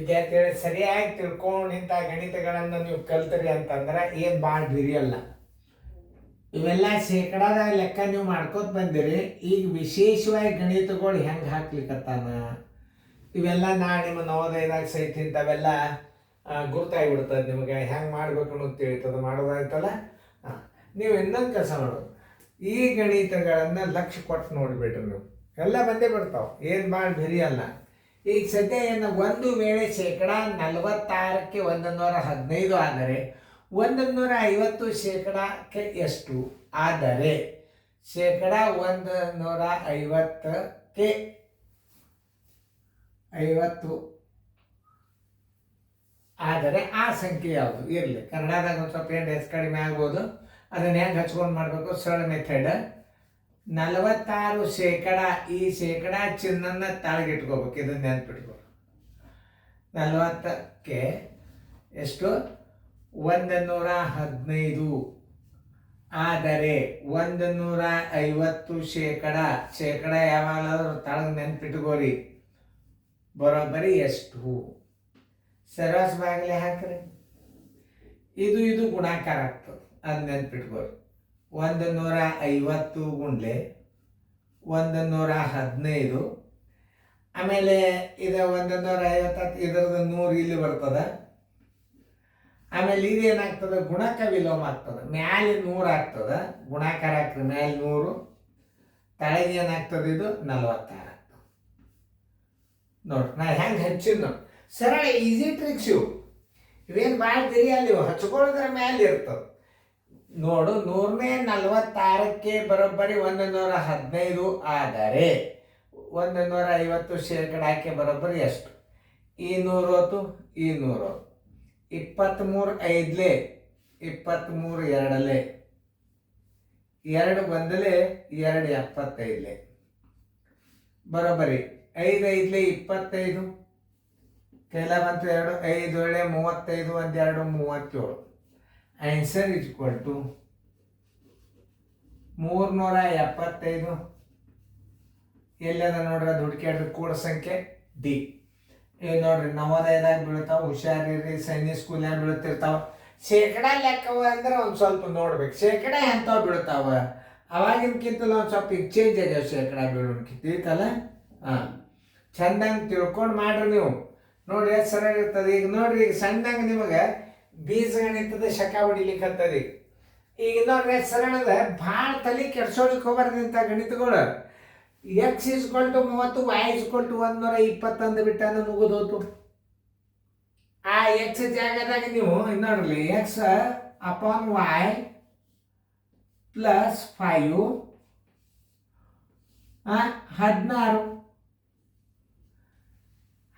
ವಿದ್ಯಾರ್ಥಿಗಳು ಸರಿಯಾಗಿ ತಿಳ್ಕೊಂಡು ಇಂಥ ಗಣಿತಗಳನ್ನು ನೀವು ಕಲ್ತರಿ ಅಂತಂದ್ರೆ ಏನು ಭಾಳ ಬಿರಿಯಲ್ಲ. ಇವೆಲ್ಲ ಶೇಕಡಾದ ಲೆಕ್ಕ ನೀವು ಮಾಡ್ಕೋತ ಬಂದಿರಿ. ಈಗ ವಿಶೇಷವಾಗಿ ಗಣಿತಗಳು ಹೆಂಗೆ ಹಾಕ್ಲಿಕ್ಕತ್ತಾನ ಇವೆಲ್ಲ ನಿಮ್ಮ ನವೋದಯದಾಗ ಸಹಿತ ಇಂಥವೆಲ್ಲ ಗುರ್ತಾಗಿಬಿಡ್ತದೆ. ನಿಮಗೆ ಹೆಂಗೆ ಮಾಡ್ಬೇಕು ಅನ್ನೋದು ತಿಳಿತದೆ. ಮಾಡೋದಾಯ್ತಲ್ಲ, ನೀವು ಇನ್ನೊಂದು ಕೆಲಸ ಮಾಡೋದು, ಈ ಗಣಿತಗಳನ್ನು ಲಕ್ಷ್ಯ ಕೊಟ್ಟು ನೋಡಿಬಿಟ್ರಿ ನೀವು, ಎಲ್ಲ ಬಂದೇ ಬಿಡ್ತಾವೆ, ಏನು ಭಾಳ ಬಿರಿಯಲ್ಲ. ಈಗ ಸದ್ಯ ಏನು, ಒಂದು ವೇಳೆ ಶೇಕಡ 46ಕ್ಕೆ 115 ಆದರೆ 150 ಶೇಕಡಕ್ಕೆ ಎಷ್ಟು ಆದರೆ ಶೇಕಡ 150ಕ್ಕೆ 50 ಆದರೆ ಆ ಸಂಖ್ಯೆ ಯಾವುದು ಇರಲಿ. ಕನ್ನಡದಾಗ ಒಂದು ಸ್ವಲ್ಪ ಏನು ಹೆಚ್ಚು ಕಡಿಮೆ ಆಗ್ಬೋದು. ಅದನ್ನು ಹೆಂಗೆ ಹಚ್ಕೊಂಡು ಮಾಡಬೇಕು, ಸರಳ ಮೆಥಡ್. 46 ಶೇಕಡ, ಈ ಶೇಕಡ ಚಿನ್ನನ್ನ ತಾಳಗಿಟ್ಕೋಬೇಕು. ಇದನ್ನ ನೆನ್ಪಿಟ್ಕೋ. 40ಕ್ಕೆ ಎಷ್ಟು 115 ಆದರೆ 150 ಶೇಕಡ. ಶೇಕಡ ಯಾವಾಗಲಾದ್ರೂ ತಾಳಗ ನೆನ್ಪಿಟ್ಕೋರಿ. ಬರೋಬ್ಬರಿ ಎಷ್ಟು? ಸರಾಸ ಬಾಗಿಲೆ ಹಾಕ್ರಿ. ಇದು ಗುಣಾಕಾರ ಆಗ್ತದೆ, ಅದು ನೆನ್ಪಿಟ್ಕೋರಿ. 150 ಗುಂಡ್ಲೆ 115. ಆಮೇಲೆ ಇದು 150, ಇದರದ್ದು 100 ಇಲ್ಲಿ ಬರ್ತದೆ. ಆಮೇಲೆ ಇದೇನಾಗ್ತದೆ, ಗುಣಕ ವಿಲೋಮ ಆಗ್ತದೆ. ಮ್ಯಾಲೆ 100 ಆಗ್ತದೆ, ಗುಣಾಕಾರ ಆಗ್ತದೆ. ಮ್ಯಾಲೆ 100, ತಳಗೆ ಏನಾಗ್ತದೆ, ಇದು 46 ಆಗ್ತದೆ. ನೋಡಿ ನಾ ಹೆಂಗೆ ಹಚ್ಚಿದ್ ನೋಡಿ. ಸರಳ ಈಸಿ ಟ್ರಿಕ್ಸ್ ಇವು. ಇವೇನು ಭಾಳ ತಿರಿಯಲ್ಲಿ ಇವು ಹಚ್ಕೊಳ್ಳೋದ್ರ ಮ್ಯಾಲೆ ಇರ್ತದೆ ನೋಡು. 146ಕ್ಕೆ ಬರೋಬ್ಬರಿ 115 ಆದರೆ 150 ಶೇಕಡಕ್ಕೆ ಬರೋಬ್ಬರಿ ಎಷ್ಟು? ಈ 100 ಹೊತ್ತು, ಈ 100 23 ಐದ್ಲೆ 23 ಎರಡಲೆ 2 ಬಂದಲೆ 2 75 ಬರೋಬ್ಬರಿ 5 5 25 ಕೈಲ ಬಂತು 2 5 ವೇಳೆ 35 1 2 37. Answer is equal to 375. ಎಲ್ಲದ ನೋಡ್ರಿ, ಅದು ಹುಡುಕ್ಯಾಡ್ರಿ. ಕೂಡ ಸಂಖ್ಯೆ ಡಿ. ಇವು ನೋಡ್ರಿ ನವೋದಯದಾಗ ಬೀಳ್ತಾವ, ಹುಷಾರಿರ್ರಿ. ಸೈನಿಕ್ ಸ್ಕೂಲ್ನಾಗ ಬೀಳ್ತಿರ್ತಾವ. ಶೇಕಡ ಲೆಕ್ಕವ ಅಂದ್ರೆ ಒಂದು ಸ್ವಲ್ಪ ನೋಡ್ಬೇಕು. ಶೇಕಡ ಎಂಥವು ಬೀಳ್ತಾವ ಅವಾಗಿನಕ್ಕಿಂತಲೂ ಒಂದು ಸ್ವಲ್ಪ ಈಗ ಚೇಂಜ್ ಆಗ್ಯಾವ ಶೇಕಡ ಬೀಳೋನ್ಕಿಂತ. ತಿಳಿತಲ್ಲ? ಚಂದಂಗೆ ತಿಳ್ಕೊಂಡು ಮಾಡ್ರಿ ನೀವು. ನೋಡ್ರಿ ಎಷ್ಟು ಸರಿಯಾಗಿ ಇರ್ತದೆ. ಈಗ ನೋಡ್ರಿ, ಈಗ ಸಣ್ಣಂಗೆ ನಿಮಗೆ ಬೀಜಗಣಿತದ ಶಕ ಹೊಡಿಲಿಕ್ಕತ್ತದ. ಈಗ ನೋಡ್ರಿ ಎಷ್ಟು ಸರಳದ. ಭಾಳ ತಲೆ ಕೆಡ್ಸೋದಕ್ಕೆ ಹೋಗ್ಬಾರ್ದು ಇಂಥ ಗಣಿತಗಳು. x = 30, y = 120 ಅಂದ್ಬಿಟ್ಟಾನ, ಮುಗಿದೋತು. ಆ ಎಕ್ಸ್ ಜಾಗದಾಗ ನೀವು ನೋಡ್ರಿ, x/y + 5 16.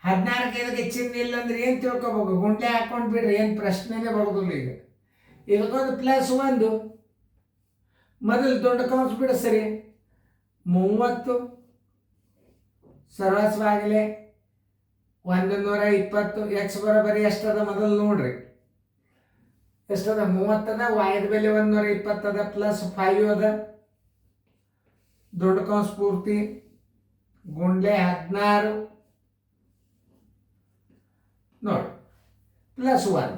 16ಕ್ಕೆ ಇದಕ್ಕೆ ಚಿಹ್ನೆ ಇಲ್ಲ ಅಂದ್ರೆ ಏನು ತಿಳ್ಕೊಬೇಕು? ಗುಂಡ್ಲೆ ಹಾಕೊಂಡು ಬಿಡ್ರಿ, ಏನು ಪ್ರಶ್ನೆನೇ ಬರೋದಿಲ್ಲ. ಈಗ ಇದಕ್ಕೊಂದು +1 ಮೊದಲು ದೊಡ್ಡ ಕೌನ್ಸ್ ಬಿಡ. ಸರಿ, 30 ಸರಳವಾಗಲೇ 120. x ಬರೋಬ್ಬರಿ ಎಷ್ಟದ ಮೊದಲು ನೋಡ್ರಿ. ಎಷ್ಟದ? 30 ಅದ. y ಬೆಲೆ 120 ಅದ, +5 ಅದ. ದೊಡ್ಡ ಕೌನ್ಸ್ ಪೂರ್ತಿ ಗುಂಡ್ಲೆ 16 ನೋಡಿ, +1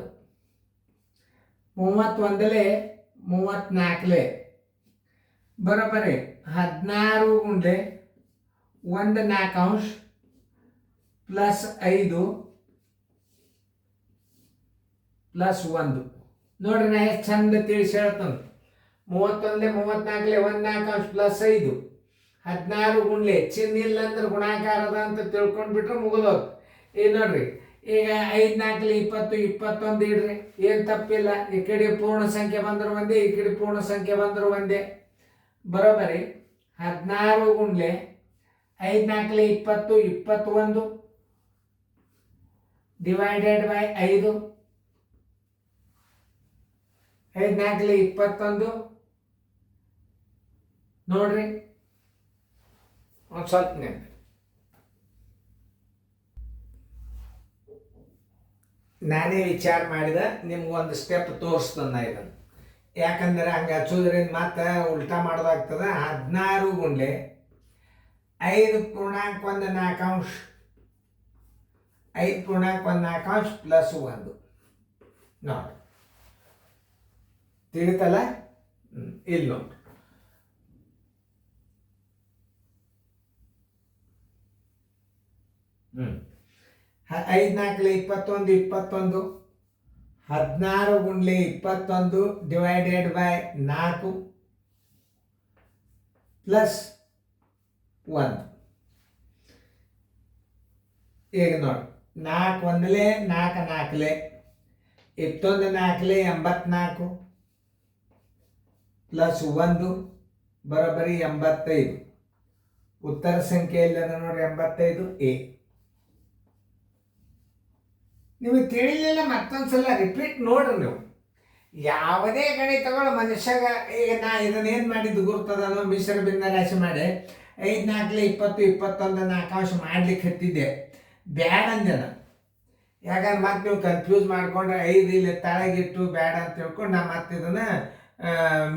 31 34 ಬರೋಬ್ಬರಿ 16 ಗುಂಡ್ಲೆ 1 4 +5 +1. ನೋಡ್ರಿ ನಾ ಎಷ್ಟು ಚಂದ ತಿಳಿಸಿ ಹೇಳ್ತಾನೆ. 31 34 1 4 +5 16 ಗುಂಡ್ಲೆ ಚಿಹ್ನೆ ಇಲ್ಲ ಅಂದ್ರೆ ಗುಣಾಕಾರದ ಅಂತ ತಿಳ್ಕೊಂಡು ಬಿಟ್ರೆ ಮುಗಿದೋದು. ಈಗ ನೋಡ್ರಿ, ಈಗ 5 4 20 21 ಇಡ್ರಿ, ಏನು ತಪ್ಪಿಲ್ಲ. ಈ ಕಡೆ ಪೂರ್ಣ ಸಂಖ್ಯೆ ಬಂದ್ರೆ ಒಂದೇ, ಈ ಕಡೆ ಪೂರ್ಣ ಸಂಖ್ಯೆ ಬಂದ್ರೆ ಒಂದೇ. ಬರೋಬ್ಬರಿ 16 ಗುಂಡ್ಲೆ 5 4 20 21 ಡಿವೈಡೆಡ್ ಬೈ 5. 5 4 21 ನೋಡ್ರಿ. ಒಂದು ಸ್ವಲ್ಪ ನೆನ್ಪು, ನಾನೇ ವಿಚಾರ ಮಾಡಿದ ನಿಮ್ಗೊಂದು ಸ್ಟೆಪ್ ತೋರಿಸ್ತಾನ ಇದನ್ನು. ಯಾಕಂದ್ರೆ ಹಂಗೆ ಹಚ್ಚೋದ್ರಿಂದ ಮತ್ತೆ ಉಲ್ಟಾ ಮಾಡೋದಾಗ್ತದೆ. 16 ಗುಂಡ್ಲೆ 5 ಪೂರ್ಣಾಂಕ 1 4 5 ಪೂರ್ಣಾಂಕ 1 4 ಪ್ಲಸ್ 1 ನೋಡಿ ತಿಳಿತಲ್ಲ. ಇಲ್ಲಿ ನೋಡಿ ಐದು ನಾಲ್ಕಲೆ 21 21 16 ಗುಂಡ್ಲೆ 21 ಡಿವೈಡೆಡ್ ಬೈ 4 ಪ್ಲಸ್ 1. ಈಗ ನೋಡಿ 4 ಒಂದಲೇ 4 ನಾಲ್ಕಲೆ 21 ನಾಲ್ಕಲೆ 84 ಪ್ಲಸ್ 1 ಬರೋಬ್ಬರಿ 85. ಉತ್ತರ ಸಂಖ್ಯೆ ಎಲ್ಲದ ನೋಡ್ರಿ 85 ಎ. ನಿಮಗೆ ತಿಳಿಲಿಲ್ಲ ಮತ್ತೊಂದ್ಸಲ ರಿಪೀಟ್ ನೋಡ್ರಿ ನೀವು. ಯಾವುದೇ ಗಣಿತಗಳು ಮನುಷ್ಯಗ ಈಗ ನಾ ಇದನ್ನೇನು ಮಾಡಿದ್ದು ಗುರ್ತದನೋ ಮಿಶ್ರ ಭಿನ್ನ ರಾಶಿ ಮಾಡಿ 5 ನಾಲ್ಕಲೆ 20 21 4 ಮಾಡ್ಲಿಕ್ಕೆ ಹತ್ತಿದ್ದೆ, ಬ್ಯಾಡ ಅಂದೆನ. ಯಾಕಂದ್ರೆ ಮತ್ತೆ ನೀವು ಕನ್ಫ್ಯೂಸ್ ಮಾಡ್ಕೊಂಡ್ರೆ 5 ಇಲ್ಲಿ ತಳಗಿಟ್ಟು ಬ್ಯಾಡ ಅಂತ ತಿಳ್ಕೊಂಡು ನಾ ಮತ್ತೆ ಇದನ್ನು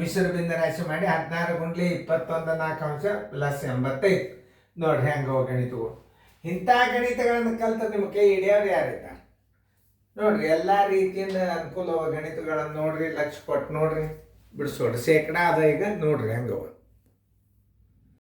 ಮಿಶ್ರ ಭಿನ್ನ ರಾಶಿ ಮಾಡಿ 16 ಗುಂಡ್ಲೆ 21 4 ಪ್ಲಸ್ 85. ನೋಡ್ರಿ ಹೆಂಗೆ ಗಣಿತಗಳು. ಇಂಥ ಗಣಿತಗಳನ್ನು ಕಲಿತ ನಿಮ್ಮ ಕೈ ಹಿಡಿಯೋರು ಯಾರಿದ್ದಾರೆ ನೋಡ್ರಿ. ಎಲ್ಲ ರೀತಿಯಿಂದ ಅನುಕೂಲವ ಗಣಿತಗಳನ್ನು ನೋಡ್ರಿ, ಲಕ್ಷ ಕೊಟ್ಟು ನೋಡ್ರಿ, ಬಿಡಿಸೋಡ್ರಿ. ಶೇಕಡ ಅದ ಈಗ ನೋಡ್ರಿ ಹೆಂಗವ.